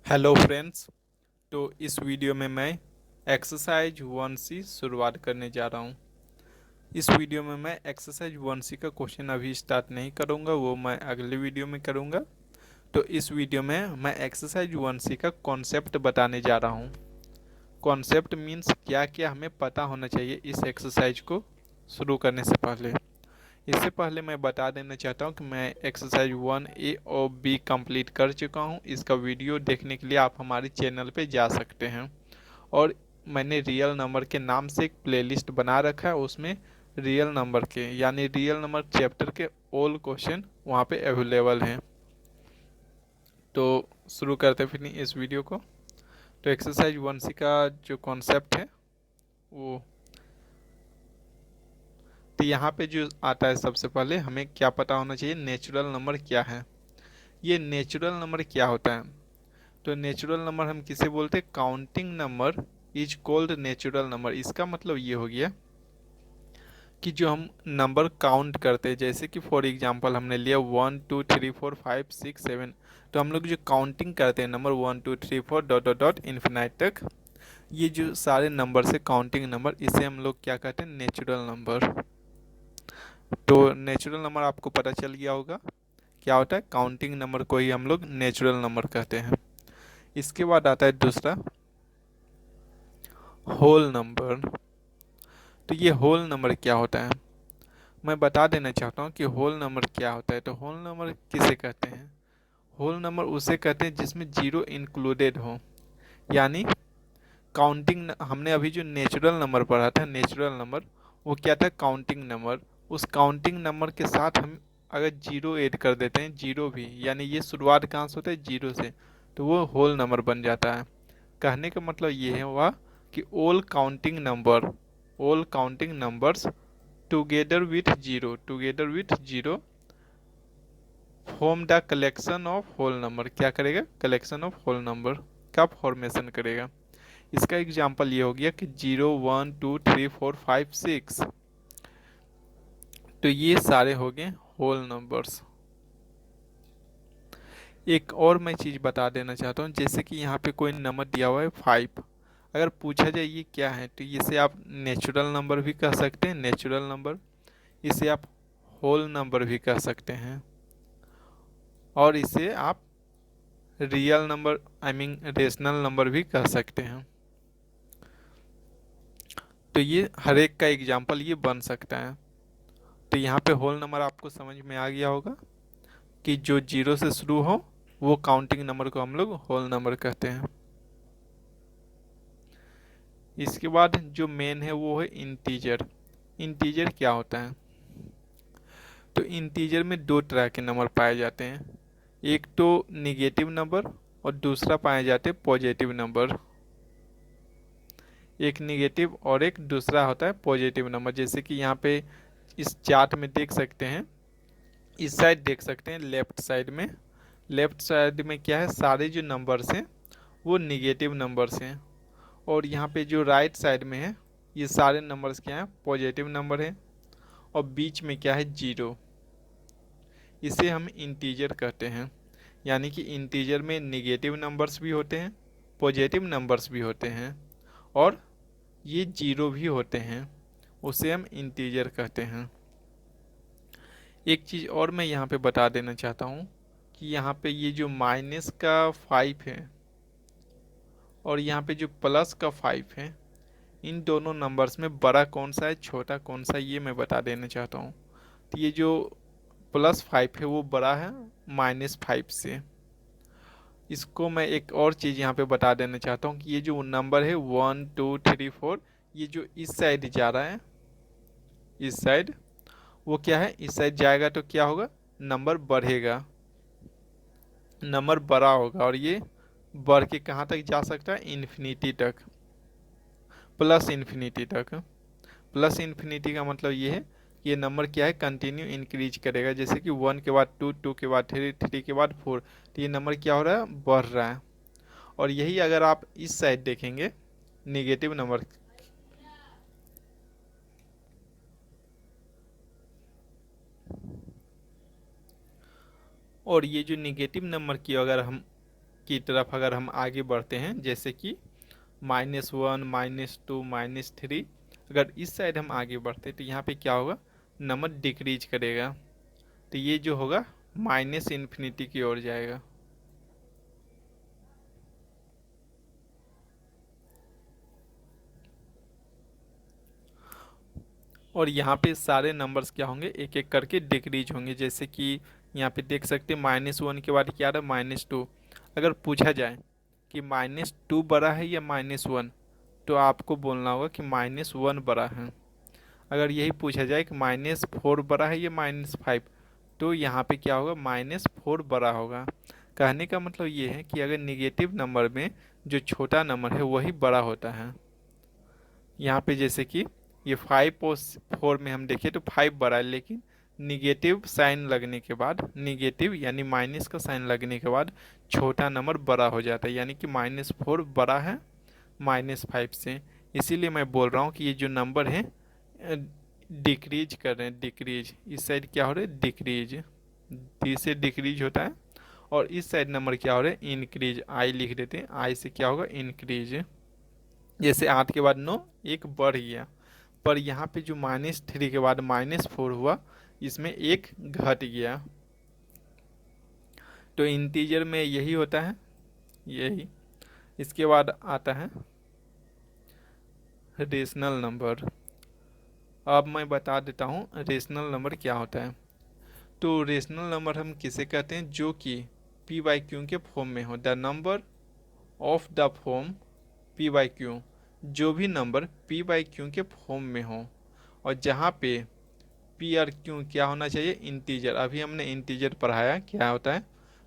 Hello friends. तो इस video में मैं एक्सरसाइज 1C शुरुआत करने जा रहा हूँ। इस वीडियो में मैं एक्सरसाइज 1C का क्वेश्चन अभी स्टार्ट नहीं करूँगा, वो मैं अगले वीडियो में करूँगा। तो इस वीडियो में मैं एक्सरसाइज 1C का कॉन्सेप्ट बताने जा रहा हूँ। कॉन्सेप्ट मीन्स क्या क्या हमें पता होना चाहिए इस एक्सरसाइज को शुरू करने से पहले। इससे पहले मैं बता देना चाहता हूँ कि मैं एक्सरसाइज 1A और बी कंप्लीट कर चुका हूँ। इसका वीडियो देखने के लिए आप हमारे चैनल पे जा सकते हैं। और मैंने रियल नंबर के नाम से एक प्लेलिस्ट बना रखा है, उसमें रियल नंबर के यानी रियल नंबर चैप्टर के ऑल क्वेश्चन वहाँ पे अवेलेबल हैं। तो शुरू करते फिर इस वीडियो को। तो एक्सरसाइज 1C का जो कॉन्सेप्ट है वो, तो यहाँ पे जो आता है सबसे पहले हमें क्या पता होना चाहिए, नेचुरल नंबर क्या है। ये नेचुरल नंबर क्या होता है? तो नेचुरल नंबर हम किसे बोलते हैं? Counting number is called natural number. इसका मतलब ये हो गया कि जो हम नंबर काउंट करते हैं, जैसे कि फॉर एग्जांपल हमने लिया 1 2 3 4 5 6 7, तो हम लोग जो काउंटिंग करते हैं number 1 2 3 4 dot dot dot infinite तक, ये जो सारे नंबर से काउंटिंग नंबर, इसे हम लोग क्या कहते हैं? Natural number. तो नेचुरल नंबर आपको पता चल गया होगा क्या होता है। काउंटिंग नंबर को ही हम लोग नेचुरल नंबर कहते हैं। इसके बाद आता है दूसरा, होल नंबर। तो ये होल नंबर क्या होता है, मैं बता देना चाहता हूँ कि होल नंबर क्या होता है। तो होल नंबर किसे कहते हैं? होल नंबर उसे कहते हैं जिसमें जीरो इंक्लूडेड हो। यानी काउंटिंग, हमने अभी जो नेचुरल नंबर पढ़ा था, नेचुरल नंबर वो क्या था? Counting number. उस काउंटिंग नंबर के साथ हम अगर जीरो ऐड कर देते हैं, जीरो भी, यानी ये शुरुआत कहाँ से होता है? जीरो से, तो वो होल नंबर बन जाता है। कहने का मतलब ये है हुआ कि all counting numbers together with zero form the collection of whole number. क्या करेगा? कलेक्शन ऑफ होल नंबर का फॉर्मेशन करेगा। इसका एग्जांपल ये हो गया कि 0 1 2 3 4 5 6, तो ये सारे हो गए होल नंबर्स। एक और मैं चीज़ बता देना चाहता हूँ, जैसे कि यहाँ पे कोई नंबर दिया हुआ है 5, अगर पूछा जाए ये क्या है, तो इसे आप नेचुरल नंबर भी कह सकते हैं, नेचुरल नंबर। इसे आप होल नंबर भी कह सकते हैं, और इसे आप real number I mean rational number भी कह सकते हैं। तो ये हर एक का एग्जाम्पल ये बन सकता है। तो यहाँ पे होल नंबर आपको समझ में आ गया होगा कि जो जीरो से शुरू हो वो काउंटिंग नंबर को हम लोग होल नंबर कहते हैं। इसके बाद जो मेन है वो है इंटीजर। इंटीजर क्या होता है? तो इंटीजर में दो तरह के नंबर पाए जाते हैं, एक तो निगेटिव नंबर और दूसरा पाए जाते हैं पॉजिटिव नंबर। एक निगेटिव और एक दूसरा होता है पॉजिटिव नंबर। जैसे कि यहाँ पे इस चार्ट में देख सकते हैं, इस साइड देख सकते हैं, लेफ्ट साइड में, लेफ्ट साइड में क्या है? सारे जो नंबर्स हैं वो निगेटिव नंबर्स हैं। और यहाँ पे जो राइट साइड में है, ये सारे नंबर्स क्या हैं? पॉजिटिव नंबर हैं। और बीच में क्या है? जीरो। इसे हम इंटीजर कहते हैं। यानी कि इंटीजर में निगेटिव नंबर्स भी होते हैं, पॉजिटिव नंबर्स भी होते हैं, और ये जीरो भी होते हैं। उसे हम इंटीजर कहते हैं। एक चीज़ और मैं यहाँ पे बता देना चाहता हूँ कि यहाँ पे ये जो माइनस का 5 है और यहाँ पे जो प्लस का 5 है, इन दोनों नंबर्स में बड़ा कौन सा है, छोटा कौन सा है, ये मैं बता देना चाहता हूँ। तो ये जो +5 है वो बड़ा है -5 से। इसको मैं एक और चीज़ यहाँ पे बता देना चाहता हूँ कि ये जो नंबर है 1 2 3 4, ये जो इस साइड जा रहा है, इस साइड, वो क्या है? इस साइड जाएगा तो क्या होगा? नंबर बढ़ेगा, नंबर बड़ा होगा, और ये बढ़ के कहाँ तक जा सकता है? इन्फिनिटी तक, प्लस इन्फिनिटी तक। प्लस इन्फिनिटी का मतलब ये है कि ये नंबर क्या है? कंटिन्यू इंक्रीज करेगा। जैसे कि 1 के बाद 2, 2 के बाद 3, 3 के बाद 4, तो ये नंबर क्या हो रहा है? बढ़ रहा है। और यही अगर आप इस साइड देखेंगे, निगेटिव नंबर, और ये जो निगेटिव नंबर की अगर हम की तरफ अगर हम आगे बढ़ते हैं, जैसे कि -1, -2, -3, अगर इस साइड हम आगे बढ़ते हैं तो यहाँ पे क्या होगा, नंबर डिक्रीज करेगा। तो ये जो होगा माइनस इन्फिनिटी की ओर जाएगा। और यहाँ पे सारे नंबर्स क्या होंगे, एक एक करके डिक्रीज होंगे। जैसे कि यहाँ पे देख सकते हैं -1 के बाद क्या आ रहा है, -2। अगर पूछा जाए कि -2 बड़ा है या -1, तो आपको बोलना होगा कि -1 बड़ा है। अगर यही पूछा जाए कि -4 बड़ा है या -5, तो यहाँ पे क्या होगा, -4 बड़ा होगा। कहने का मतलब ये है कि अगर निगेटिव नंबर में जो छोटा नंबर है वही बड़ा होता है। यहाँ पे जैसे कि ये 5 और 4 में हम देखें तो 5 बड़ा है, लेकिन निगेटिव साइन लगने के बाद, निगेटिव यानी माइनस का साइन लगने के बाद छोटा नंबर बड़ा हो जाता है, यानी कि -4 बड़ा है -5 से। इसीलिए मैं बोल रहा हूँ कि ये जो नंबर है डिक्रीज कर रहे हैं, डिक्रीज। इस साइड क्या हो रहा है, डिक्रीज, डी से डिक्रीज होता है। और इस साइड नंबर क्या हो रहा है, इंक्रीज। आई लिख देते हैं, आई से क्या होगा, इंक्रीज। जैसे 8 के बाद 9, एक बढ़ गया। पर यहाँ पे जो -3 के बाद -4 हुआ, इसमें एक घट गया। तो इंटीजर में यही होता है, यही। इसके बाद आता है रेशनल नंबर। अब मैं बता देता हूँ रेशनल नंबर क्या होता है। तो रेशनल नंबर हम किसे कहते हैं, जो कि पी बाई क्यू के फॉर्म में हो। The number of the form P by Q, जो भी नंबर पी बाई क्यू के फॉर्म में हो, और जहाँ पे पी और क्यू क्या होना चाहिए, इंटीजर। अभी हमने इंटीजर पढ़ाया क्या होता है,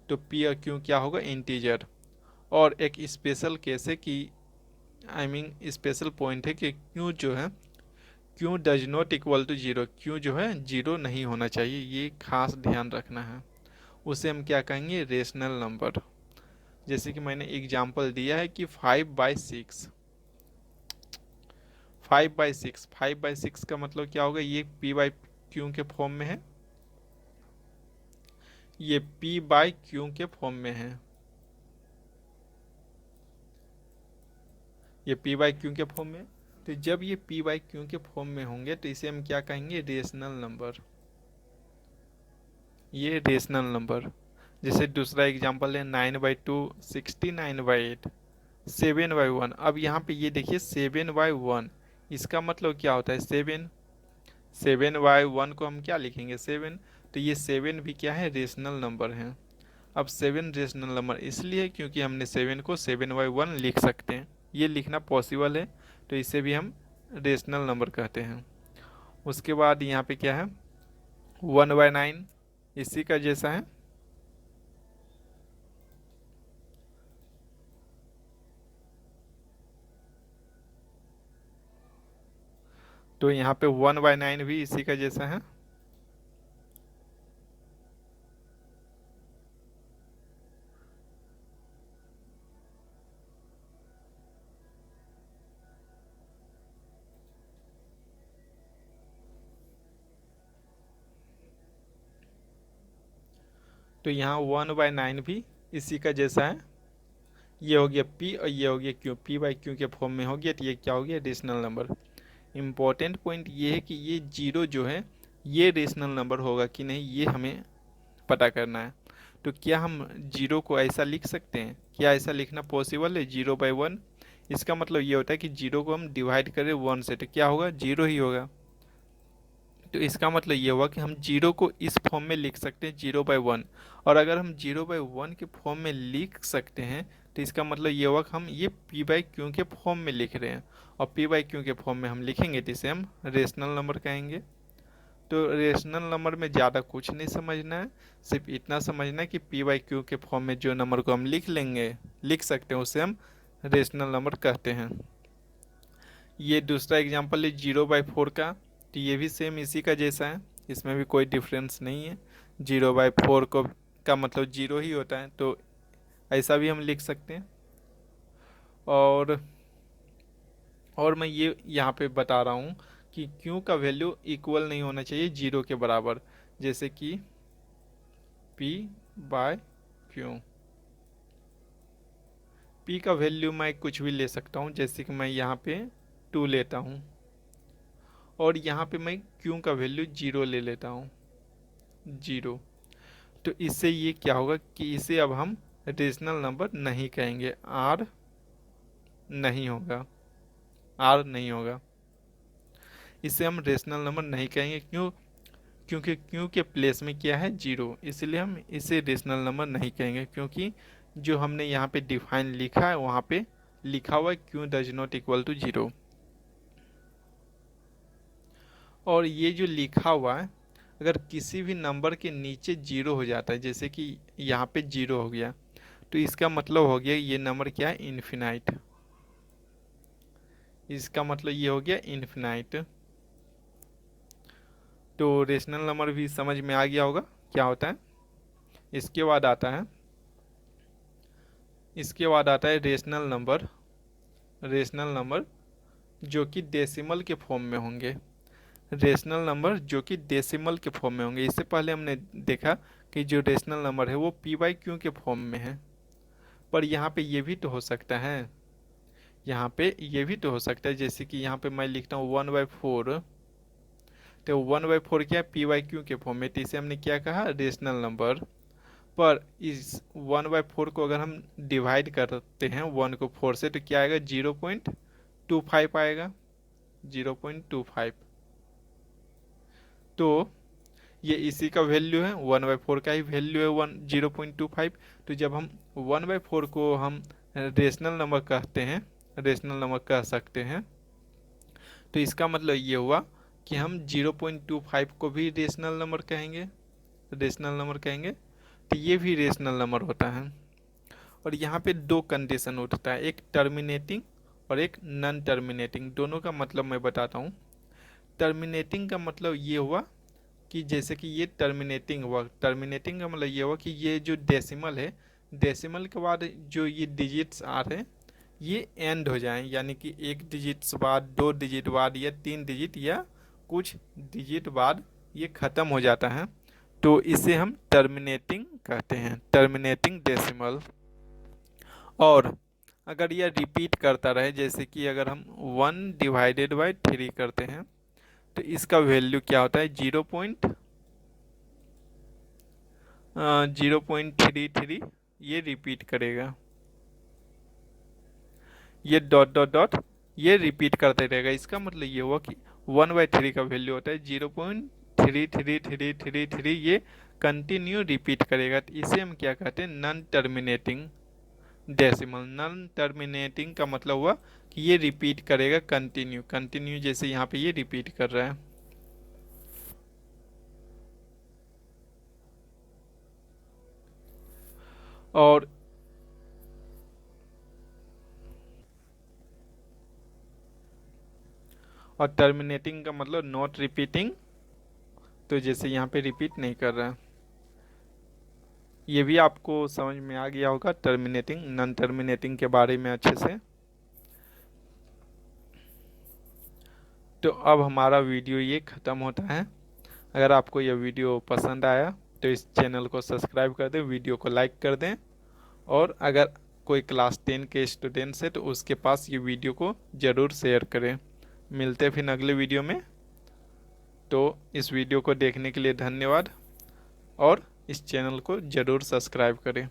तो पी और क्यू क्या होगा, इंटीजर। और एक स्पेशल केस है कि आई मीन स्पेशल पॉइंट है कि क्यू जो है, Q does not equal to zero, Q जो है जीरो नहीं होना चाहिए, ये खास ध्यान रखना है। उसे हम क्या कहेंगे, रेशनल नंबर। जैसे कि मैंने एग्जांपल दिया है कि 5/6, 5/6, 5/6 का मतलब क्या होगा, ये पी बाई क्यू के फॉर्म में है, ये पी बाई क्यू के फॉर्म में है, ये पी बाई क्यू के फॉर्म में। तो जब ये पी बाई क्यू के फॉर्म में होंगे तो इसे हम क्या कहेंगे, रेशनल नंबर। ये रेशनल नंबर। जैसे दूसरा एग्जांपल है 9/2, 69/8, 7/1। अब यहाँ पे ये देखिए 7/1, इसका मतलब क्या होता है, 7। 7/1 को हम क्या लिखेंगे, 7। तो ये 7 भी क्या है, रेशनल नंबर है। अब 7 रेशनल नंबर इसलिए क्योंकि हमने 7 को 7/1 लिख सकते हैं, ये लिखना पॉसिबल है, तो इसे भी हम रेशनल नंबर कहते हैं। उसके बाद यहाँ पे क्या है, 1/9, इसी का जैसा है। तो यहाँ पे 1/9 भी इसी का जैसा है। तो यहाँ 1/9 भी इसी का जैसा है। ये हो गया पी और ये हो गया क्यू, पी बाई क्यू के फॉर्म में हो गया, तो ये क्या हो गया, रेशनल नंबर। इम्पोर्टेंट पॉइंट ये है कि ये जीरो जो है ये रेशनल नंबर होगा कि नहीं, ये हमें पता करना है। तो क्या हम जीरो को ऐसा लिख सकते हैं, क्या ऐसा लिखना पॉसिबल है, 0/1? इसका मतलब ये होता है कि जीरो को हम डिवाइड करें 1 से तो क्या होगा, जीरो ही होगा। तो इसका मतलब ये हुआ कि हम जीरो को इस फॉर्म में लिख सकते हैं, 0/1। और अगर हम 0/1 के फॉर्म में लिख सकते हैं तो इसका मतलब ये हुआ कि हम ये पी बाई क्यू के फॉर्म में लिख रहे हैं, और पी बाई क्यू के फॉर्म में हम लिखेंगे तो इसे हम रेशनल नंबर कहेंगे। तो रेशनल नंबर में ज़्यादा कुछ नहीं समझना है, सिर्फ इतना समझना है कि पी बाई क्यू के फॉर्म में जो नंबर को हम लिख सकते हैं उसे हम रेशनल नंबर कहते हैं। ये दूसरा एग्जांपल है 0/4 का, तो ये भी सेम इसी का जैसा है, इसमें भी कोई डिफरेंस नहीं है। 0/4 को का मतलब जीरो ही होता है, तो ऐसा भी हम लिख सकते हैं। और मैं ये यहाँ पे बता रहा हूँ कि क्यू का वैल्यू इक्वल नहीं होना चाहिए जीरो के बराबर, जैसे कि पी बाय क्यू। पी का वैल्यू मैं कुछ भी ले सकता हूँ, जैसे कि मैं यहाँ पे 2 लेता हूँ और यहाँ पे मैं क्यू का वैल्यू 0 ले लेता हूँ, 0। तो इससे ये क्या होगा कि इसे अब हम रेशनल नंबर नहीं कहेंगे, आर नहीं होगा, आर नहीं होगा, इसे हम रेशनल नंबर नहीं कहेंगे। क्यों? क्योंकि क्यू के प्लेस में क्या है, 0, इसलिए हम इसे रेशनल नंबर नहीं कहेंगे। क्योंकि जो हमने यहाँ पे डिफाइन लिखा है वहाँ पे लिखा हुआ है Q does not equal to 0, और ये जो लिखा हुआ है अगर किसी भी नंबर के नीचे 0 हो जाता है, जैसे कि यहाँ पे 0 हो गया, तो इसका मतलब हो गया ये नंबर क्या है, इन्फिनाइट। इसका मतलब ये हो गया इन्फिनाइट। तो रेशनल नंबर भी समझ में आ गया होगा क्या होता है। इसके बाद आता है, इसके बाद आता है रेशनल नंबर। रेशनल नंबर जो कि डेसिमल के फॉर्म में होंगे, रेशनल नंबर जो कि डेसिमल के फॉर्म में होंगे। इससे पहले हमने देखा कि जो रेशनल नंबर है वो पी बाई क्यू के फॉर्म में है, पर यहाँ पे ये भी तो हो सकता है, यहाँ पे ये भी तो हो सकता है। जैसे कि यहाँ पे मैं लिखता हूँ 1/4, तो 1/4 क्या है, पी बाई क्यू के फॉर्म में, तो इसे हमने क्या कहा, रेशनल नंबर। पर इस 1/4 को अगर हम डिवाइड करते हैं 1 को 4 से, तो क्या आएगा, 0.25 आएगा, 0.25। तो ये इसी का वैल्यू है, 1/4 का ही वैल्यू है 0.25। तो जब हम 1/4 को हम रेशनल नंबर कहते हैं, रेशनल नंबर कह सकते हैं, तो इसका मतलब ये हुआ कि हम 0.25 को भी रेशनल नंबर कहेंगे, रेशनल नंबर कहेंगे। तो ये भी रेशनल नंबर होता है। और यहाँ पे दो कंडीशन उठता है, एक टर्मिनेटिंग और एक नॉन टर्मिनेटिंग। दोनों का मतलब मैं बताता हूँ। टर्मिनेटिंग का मतलब ये हुआ कि जैसे कि ये टर्मिनेटिंग हुआ, टर्मिनेटिंग का मतलब ये हुआ कि ये जो डेसिमल है, डेसिमल के बाद जो ये डिजिट्स आ रहे हैं ये एंड हो जाएं, यानी कि 1 डिजिट्स बाद, 2 डिजिट बाद, या 3 डिजिट या कुछ डिजिट बाद ये ख़त्म हो जाता है, तो इसे हम टर्मिनेटिंग कहते हैं, टर्मिनेटिंग डेसिमल। और अगर यह रिपीट करता रहे, जैसे कि अगर हम 1/3 करते हैं, तो इसका वैल्यू क्या होता है, 0.33 ये रिपीट करेगा, ये डॉट डॉट डॉट ये रिपीट करते रहेगा। इसका मतलब ये हुआ कि 1/3 का वैल्यू होता है 0.333333, ये कंटिन्यू रिपीट करेगा। तो इसे हम क्या कहते हैं, non terminating decimal. Non terminating का मतलब हुआ कि ये रिपीट करेगा कंटिन्यू, कंटिन्यू जैसे यहाँ पे ये रिपीट कर रहा है। और टर्मिनेटिंग का मतलब नॉट रिपीटिंग, तो जैसे यहाँ पे रिपीट नहीं कर रहा है। ये भी आपको समझ में आ गया होगा टर्मिनेटिंग नॉन टर्मिनेटिंग के बारे में अच्छे से। तो अब हमारा वीडियो ये ख़त्म होता है। अगर आपको यह वीडियो पसंद आया तो इस चैनल को सब्सक्राइब कर दें, वीडियो को लाइक कर दें, और अगर कोई क्लास 10 के स्टूडेंट्स है तो उसके पास ये वीडियो को ज़रूर शेयर करें। मिलते हैं फिर अगले वीडियो में। तो इस वीडियो को देखने के लिए धन्यवाद, और इस चैनल को ज़रूर सब्सक्राइब करें।